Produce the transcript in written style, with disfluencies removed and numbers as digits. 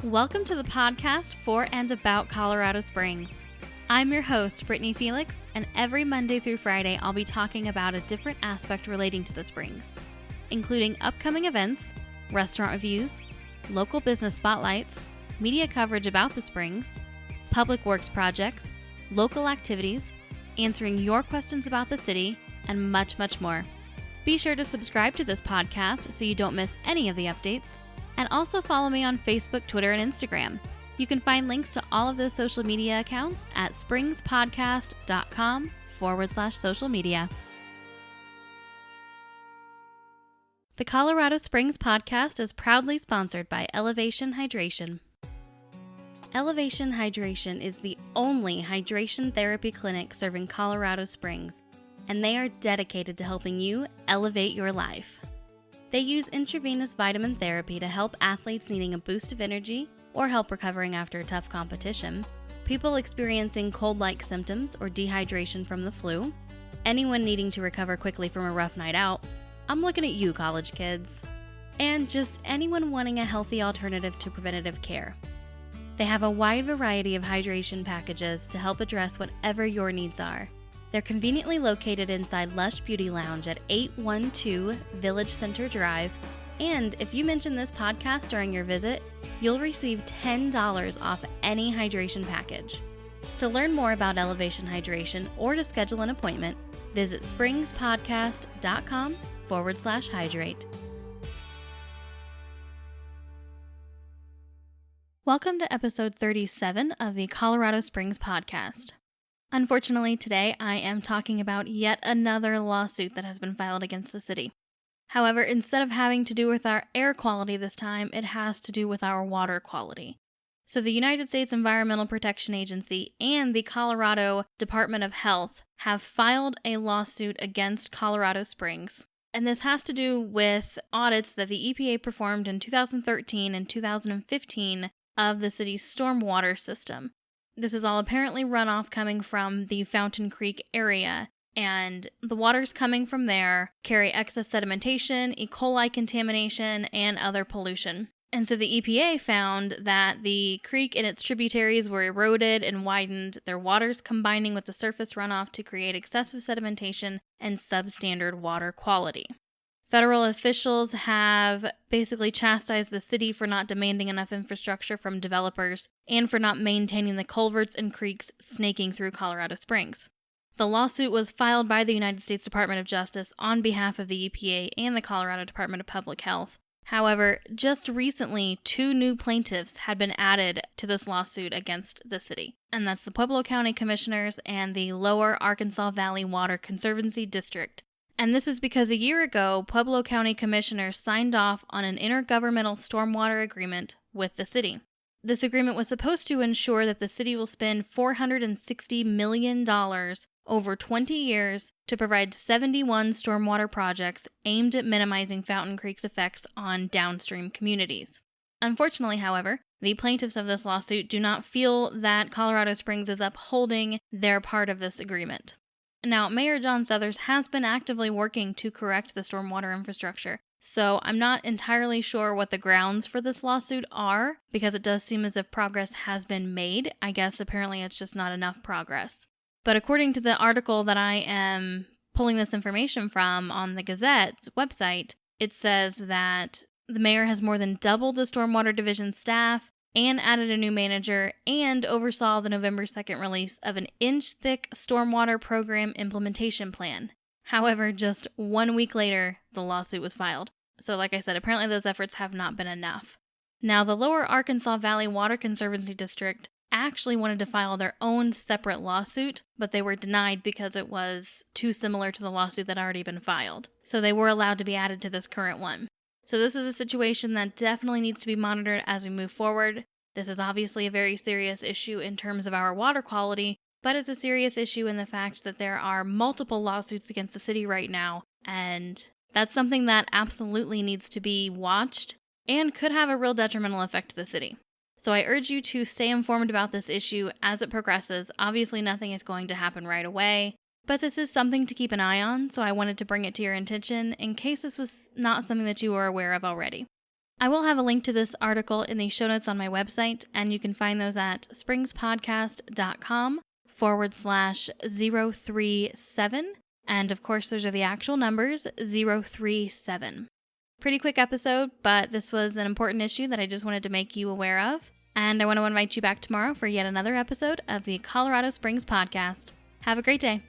Welcome to the podcast for and about Colorado Springs. I'm your host, Brittany Felix, and every Monday through Friday I'll be talking about a different aspect relating to the Springs, including upcoming events, restaurant reviews, local business spotlights, media coverage about the Springs, public works projects, local activities, answering your questions about the city, and much, much more. Be sure to subscribe to this podcast so you don't miss any of the updates. And also follow me on Facebook, Twitter, and Instagram. You can find links to all of those social media accounts at springspodcast.com/social media. The Colorado Springs podcast is proudly sponsored by Elevation Hydration. Elevation Hydration is the only hydration therapy clinic serving Colorado Springs, and they are dedicated to helping you elevate your life. They use intravenous vitamin therapy to help athletes needing a boost of energy or help recovering after a tough competition, people experiencing cold-like symptoms or dehydration from the flu, anyone needing to recover quickly from a rough night out. I'm looking at you, college kids. And just anyone wanting a healthy alternative to preventative care. They have a wide variety of hydration packages to help address whatever your needs are. They're conveniently located inside Lush Beauty Lounge at 812 Village Center Drive, and if you mention this podcast during your visit, you'll receive $10 off any hydration package. To learn more about Elevation Hydration or to schedule an appointment, visit springspodcast.com/hydrate. Welcome to episode 37 of the Colorado Springs podcast. Unfortunately, today I am talking about yet another lawsuit that has been filed against the city. However, instead of having to do with our air quality this time, it has to do with our water quality. So the United States Environmental Protection Agency and the Colorado Department of Health have filed a lawsuit against Colorado Springs. And this has to do with audits that the EPA performed in 2013 and 2015 of the city's stormwater system. This is all apparently runoff coming from the Fountain Creek area, and the waters coming from there carry excess sedimentation, E. coli contamination, and other pollution. And so the EPA found that the creek and its tributaries were eroded and widened, their waters combining with the surface runoff to create excessive sedimentation and substandard water quality. Federal officials have basically chastised the city for not demanding enough infrastructure from developers and for not maintaining the culverts and creeks snaking through Colorado Springs. The lawsuit was filed by the United States Department of Justice on behalf of the EPA and the Colorado Department of Public Health. However, just recently, 2 new plaintiffs had been added to this lawsuit against the city, and that's the Pueblo County Commissioners and the Lower Arkansas Valley Water Conservancy District. And this is because a year ago, Pueblo County Commissioners signed off on an intergovernmental stormwater agreement with the city. This agreement was supposed to ensure that the city will spend $460 million over 20 years to provide 71 stormwater projects aimed at minimizing Fountain Creek's effects on downstream communities. Unfortunately, however, the plaintiffs of this lawsuit do not feel that Colorado Springs is upholding their part of this agreement. Now, Mayor John Suthers has been actively working to correct the stormwater infrastructure, so I'm not entirely sure what the grounds for this lawsuit are, because it does seem as if progress has been made. I guess apparently it's just not enough progress. But according to the article that I am pulling this information from on the Gazette's website, it says that the mayor has more than doubled the stormwater division staff and added a new manager, and oversaw the November 2nd release of an inch-thick stormwater program implementation plan. However, just 1 week later, the lawsuit was filed. So like I said, apparently those efforts have not been enough. Now, the Lower Arkansas Valley Water Conservancy District actually wanted to file their own separate lawsuit, but they were denied because it was too similar to the lawsuit that had already been filed. So they were allowed to be added to this current one. So this is a situation that definitely needs to be monitored as we move forward. This is obviously a very serious issue in terms of our water quality, but it's a serious issue in the fact that there are multiple lawsuits against the city right now, and that's something that absolutely needs to be watched and could have a real detrimental effect to the city. So I urge you to stay informed about this issue as it progresses. Obviously, nothing is going to happen right away, but this is something to keep an eye on, so I wanted to bring it to your attention in case this was not something that you were aware of already. I will have a link to this article in the show notes on my website, and you can find those at springspodcast.com/037. And of course, those are the actual numbers, 037. Pretty quick episode, but this was an important issue that I just wanted to make you aware of. And I want to invite you back tomorrow for yet another episode of the Colorado Springs Podcast. Have a great day.